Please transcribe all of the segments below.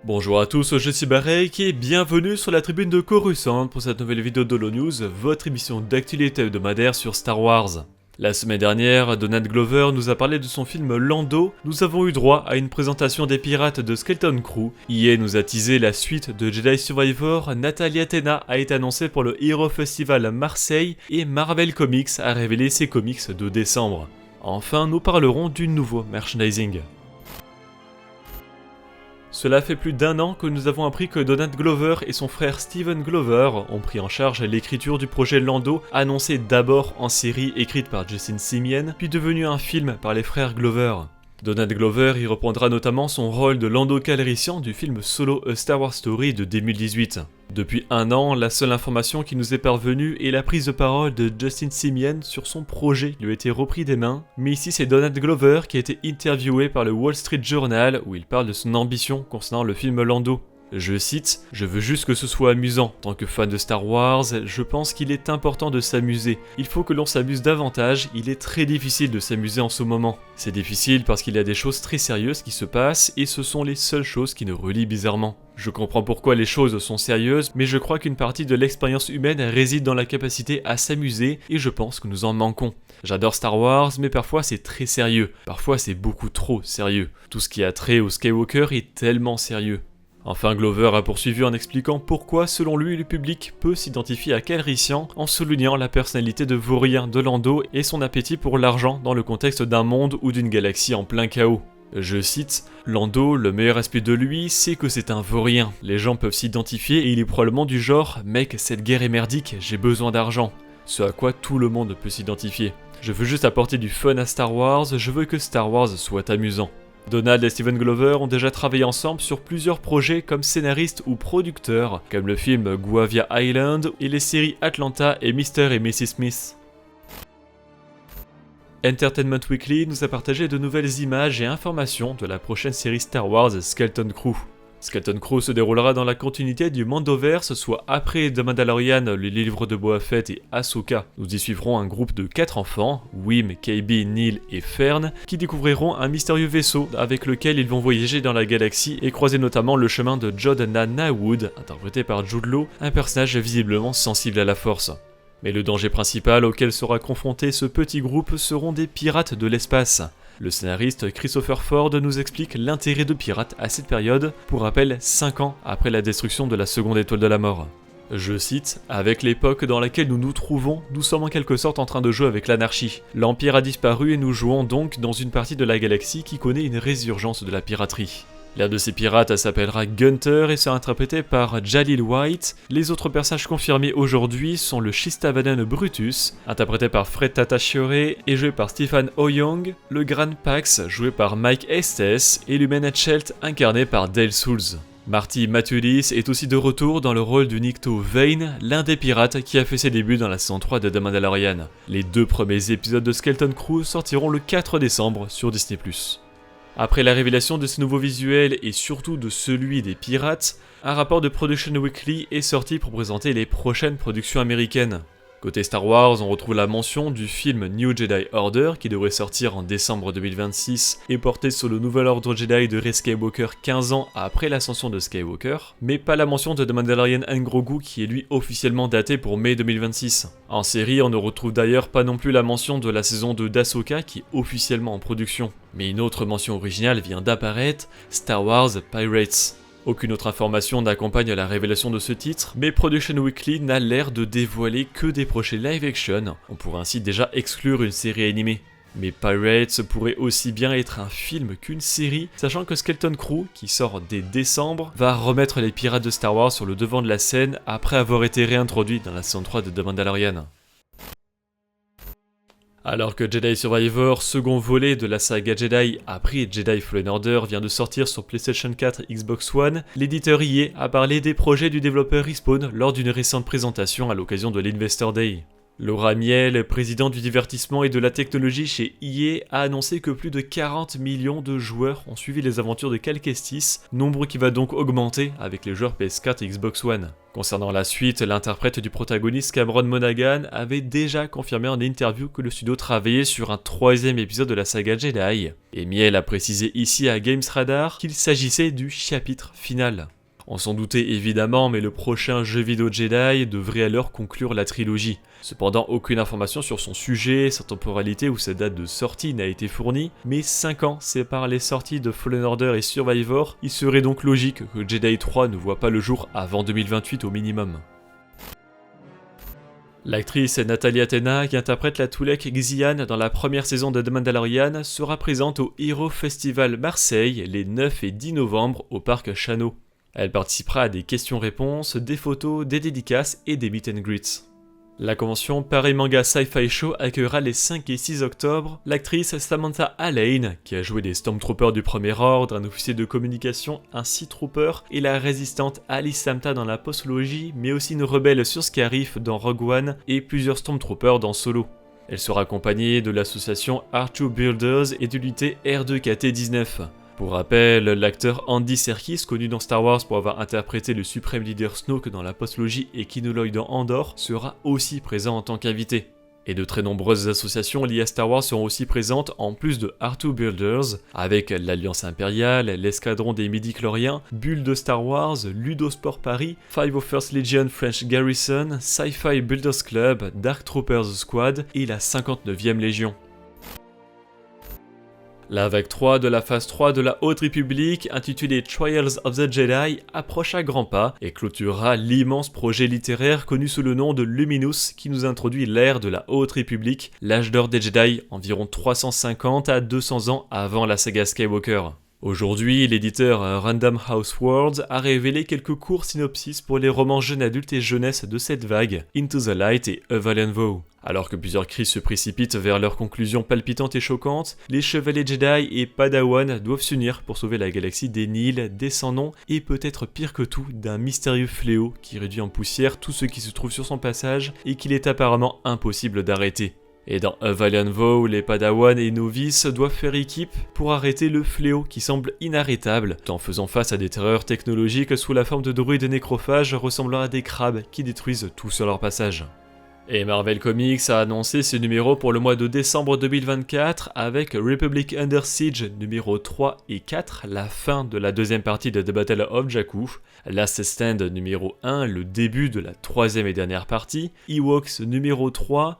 Bonjour à tous, je suis Barek et bienvenue sur la tribune de Coruscant pour cette nouvelle vidéo de Holo-News, votre émission d'actualité hebdomadaire sur Star Wars. La semaine dernière, Donald Glover nous a parlé de son film Lando, nous avons eu droit à une présentation des pirates de Skeleton Crew, EA nous a teasé la suite de Jedi Survivor, Natalia Tena a été annoncée pour le Hero Festival Marseille et Marvel Comics a révélé ses comics de décembre. Enfin, nous parlerons du nouveau merchandising. Cela fait plus d'1 an que nous avons appris que Donald Glover et son frère Steven Glover ont pris en charge l'écriture du projet Lando, annoncé d'abord en série écrite par Justin Simien, puis devenu un film par les frères Glover. Donald Glover y reprendra notamment son rôle de Lando Calrissian du film Solo A Star Wars Story de 2018. Depuis 1 an, la seule information qui nous est parvenue est la prise de parole de Justin Simien sur son projet lui a été repris des mains, mais ici c'est Donald Glover qui a été interviewé par le Wall Street Journal où il parle de son ambition concernant le film Lando. Je cite, « Je veux juste que ce soit amusant. Tant que fan de Star Wars, je pense qu'il est important de s'amuser. Il faut que l'on s'amuse davantage, il est très difficile de s'amuser en ce moment. C'est difficile parce qu'il y a des choses très sérieuses qui se passent et ce sont les seules choses qui nous relient bizarrement. Je comprends pourquoi les choses sont sérieuses, mais je crois qu'une partie de l'expérience humaine réside dans la capacité à s'amuser et je pense que nous en manquons. J'adore Star Wars, mais parfois c'est très sérieux. Parfois c'est beaucoup trop sérieux. Tout ce qui a trait au Skywalker est tellement sérieux. » Enfin, Glover a poursuivi en expliquant pourquoi, selon lui, le public peut s'identifier à Calrissian en soulignant la personnalité de vaurien de Lando et son appétit pour l'argent dans le contexte d'un monde ou d'une galaxie en plein chaos. Je cite, « Lando, le meilleur aspect de lui, c'est que c'est un vaurien. Les gens peuvent s'identifier et il est probablement du genre « Mec, cette guerre est merdique, j'ai besoin d'argent ». Ce à quoi tout le monde peut s'identifier. Je veux juste apporter du fun à Star Wars, je veux que Star Wars soit amusant. Donald et Steven Glover ont déjà travaillé ensemble sur plusieurs projets comme scénaristes ou producteurs, comme le film Guavia Island et les séries Atlanta et Mr. et Mrs. Smith. Entertainment Weekly nous a partagé de nouvelles images et informations de la prochaine série Star Wars Skeleton Crew. Skeleton Crew se déroulera dans la continuité du Mandoverse, soit après The Mandalorian, le livre de Boba Fett et Ahsoka. Nous y suivrons un groupe de 4 enfants, Wim, KB, Neil et Fern, qui découvriront un mystérieux vaisseau avec lequel ils vont voyager dans la galaxie et croiser notamment le chemin de Jodna Nawood, interprété par Jude Law, un personnage visiblement sensible à la force. Mais le danger principal auquel sera confronté ce petit groupe seront des pirates de l'espace. Le scénariste Christopher Ford nous explique l'intérêt de pirates à cette période, pour rappel 5 ans après la destruction de la seconde étoile de la mort. Je cite, « Avec l'époque dans laquelle nous nous trouvons, nous sommes en quelque sorte en train de jouer avec l'anarchie. L'Empire a disparu et nous jouons donc dans une partie de la galaxie qui connaît une résurgence de la piraterie. » L'un de ces pirates s'appellera Gunter et sera interprété par Jalil White. Les autres personnages confirmés aujourd'hui sont le Shistavanen Brutus, interprété par Fred Tatasciore et joué par Stephen O'Young, le Gran Pax, joué par Mike Estes, et l'Human Chelt, incarné par Dale Souls. Marty Matulis est aussi de retour dans le rôle du Nikto Vane, l'un des pirates qui a fait ses débuts dans la saison 3 de The Mandalorian. Les 2 premiers épisodes de Skeleton Crew sortiront le 4 décembre sur Disney+. Après la révélation de ce nouveau visuel et surtout de celui des pirates, un rapport de Production Weekly est sorti pour présenter les prochaines productions américaines. Côté Star Wars, on retrouve la mention du film New Jedi Order qui devrait sortir en décembre 2026 et porter sur le nouvel ordre Jedi de Rey Skywalker 15 ans après l'ascension de Skywalker, mais pas la mention de The Mandalorian and Grogu qui est lui officiellement daté pour mai 2026. En série, on ne retrouve d'ailleurs pas non plus la mention de la saison 2 d'Ahsoka qui est officiellement en production. Mais une autre mention originale vient d'apparaître, Star Wars Pirates. Aucune autre information n'accompagne la révélation de ce titre, mais Production Weekly n'a l'air de dévoiler que des projets live-action, on pourrait ainsi déjà exclure une série animée. Mais Pirates pourrait aussi bien être un film qu'une série, sachant que Skeleton Crew, qui sort dès décembre, va remettre les pirates de Star Wars sur le devant de la scène après avoir été réintroduits dans la saison 3 de The Mandalorian. Alors que Jedi Survivor, second volet de la saga Jedi après Jedi Fallen Order, vient de sortir sur PlayStation 4 et Xbox One, l'éditeur EA a parlé des projets du développeur Respawn lors d'une récente présentation à l'occasion de l'Investor Day. Laura Miele, présidente du divertissement et de la technologie chez EA, a annoncé que plus de 40 millions de joueurs ont suivi les aventures de Cal Kestis, nombre qui va donc augmenter avec les joueurs PS4 et Xbox One. Concernant la suite, l'interprète du protagoniste Cameron Monaghan avait déjà confirmé en interview que le studio travaillait sur un 3e épisode de la saga Jedi, et Miele a précisé ici à Games Radar qu'il s'agissait du chapitre final. On s'en doutait évidemment, mais le prochain jeu vidéo Jedi devrait alors conclure la trilogie. Cependant, aucune information sur son sujet, sa temporalité ou sa date de sortie n'a été fournie, mais 5 ans séparent les sorties de Fallen Order et Survivor, il serait donc logique que Jedi 3 ne voit pas le jour avant 2028 au minimum. L'actrice Natalia Tena, qui interprète la Twi'lek Xian dans la première saison de The Mandalorian, sera présente au Hero Festival Marseille les 9 et 10 novembre au parc Chano. Elle participera à des questions-réponses, des photos, des dédicaces et des meet and greets. La convention Paris Manga Sci-Fi Show accueillera les 5 et 6 octobre l'actrice Samantha Alleyne, qui a joué des Stormtroopers du Premier Ordre, un officier de communication, un Sea Trooper, et la résistante Alice Samta dans la postologie, mais aussi une rebelle sur Scarif dans Rogue One et plusieurs Stormtroopers dans Solo. Elle sera accompagnée de l'association R2 Builders et de l'unité R2KT-19. Pour rappel, l'acteur Andy Serkis, connu dans Star Wars pour avoir interprété le suprême leader Snoke dans la postlogie et Kinoloy dans Andor, sera aussi présent en tant qu'invité. Et de très nombreuses associations liées à Star Wars seront aussi présentes en plus de R2 Builders, avec l'Alliance Impériale, l'Escadron des Midi-Chloriens, Bulle de Star Wars, Ludosport Paris, 501st Legion French Garrison, Sci-Fi Builders Club, Dark Troopers Squad et la 59e Légion. La vague 3 de la phase 3 de la Haute République, intitulée Trials of the Jedi, approche à grands pas et clôturera l'immense projet littéraire connu sous le nom de Luminous qui nous introduit l'ère de la Haute République, l'âge d'or des Jedi, environ 350 à 200 ans avant la saga Skywalker. Aujourd'hui, l'éditeur Random House Worlds a révélé quelques courts synopsis pour les romans jeunes adultes et jeunesse de cette vague, Into the Light et A Valiant Vow. Alors que plusieurs cris se précipitent vers leur conclusion palpitante et choquante, les chevaliers Jedi et Padawan doivent s'unir pour sauver la galaxie des Nihil, des sans-noms et peut-être pire que tout, d'un mystérieux fléau qui réduit en poussière tout ce qui se trouve sur son passage et qu'il est apparemment impossible d'arrêter. Et dans A Valiant Vow, les Padawan et novices doivent faire équipe pour arrêter le fléau qui semble inarrêtable, tout en faisant face à des terreurs technologiques sous la forme de druides nécrophages ressemblant à des crabes qui détruisent tout sur leur passage. Et Marvel Comics a annoncé ce numéro pour le mois de décembre 2024 avec Republic Under Siege numéro 3 et 4, la fin de la deuxième partie de The Battle of Jakku, Last Stand numéro 1, le début de la troisième et dernière partie, Ewoks numéro 3,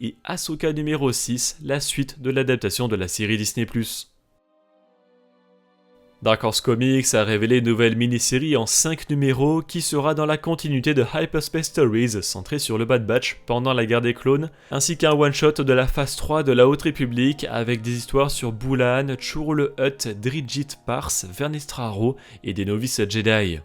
et Ahsoka numéro 6, la suite de l'adaptation de la série Disney+. Dark Horse Comics a révélé une nouvelle mini-série en 5 numéros qui sera dans la continuité de Hyperspace Stories centrée sur le Bad Batch pendant la guerre des clones, ainsi qu'un one-shot de la phase 3 de la Haute République avec des histoires sur Boulan, Churl le Hutt, Drigit Pars, Vernestra Raux et des novices Jedi.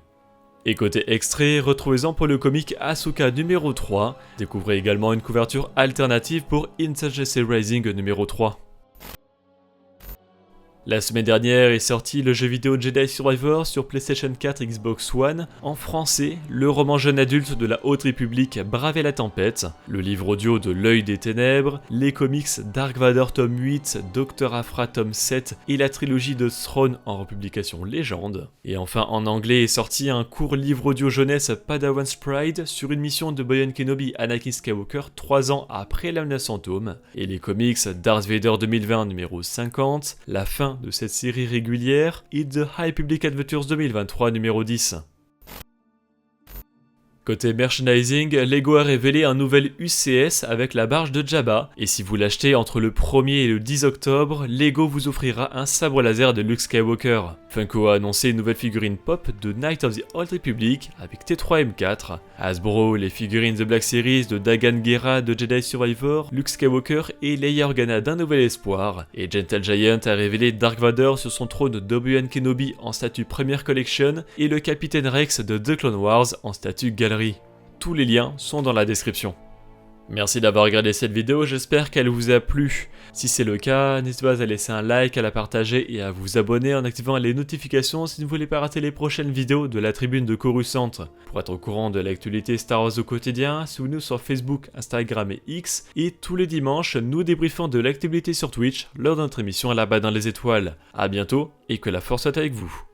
Et côté extrait, retrouvez-en pour le comic Ahsoka numéro 3, découvrez également une couverture alternative pour Insurgency Rising numéro 3. La semaine dernière est sorti le jeu vidéo Jedi Survivor sur PlayStation 4 et Xbox One, en français, le roman jeune adulte de la Haute République Braver la tempête, le livre audio de L'œil des ténèbres, les comics Dark Vador tome 8, Dr. Aphra tome 7 et la trilogie de Throne en republication légende. Et enfin en anglais est sorti un court livre audio jeunesse Padawan's Pride sur une mission de Obi-Wan Kenobi Anakin Skywalker 3 ans après la menace fantôme, et les comics Darth Vader 2020 numéro 50, la fin de cette série régulière, et The High Public Adventures 2023 numéro 10. Côté merchandising, Lego a révélé un nouvel UCS avec la barge de Jabba, et si vous l'achetez entre le 1er et le 10 octobre, Lego vous offrira un sabre laser de Luke Skywalker. Funko a annoncé une nouvelle figurine pop de Knight of the Old Republic avec T3M4, Hasbro les figurines The Black Series de Dagan Gera de Jedi Survivor, Luke Skywalker et Leia Organa d'un Nouvel Espoir, et Gentle Giant a révélé Dark Vador sur son trône d'Obi-Wan Kenobi en statut Premiere Collection et le Capitaine Rex de The Clone Wars en statut Galerie. Tous les liens sont dans la description. Merci d'avoir regardé cette vidéo, j'espère qu'elle vous a plu. Si c'est le cas, n'hésitez pas à laisser un like, à la partager et à vous abonner en activant les notifications si vous ne voulez pas rater les prochaines vidéos de la tribune de Coruscant. Pour être au courant de l'actualité Star Wars au quotidien, suivez-nous sur Facebook, Instagram et X. Et tous les dimanches, nous débriefons de l'actualité sur Twitch lors de notre émission Là-bas dans les étoiles. A bientôt et que la force soit avec vous.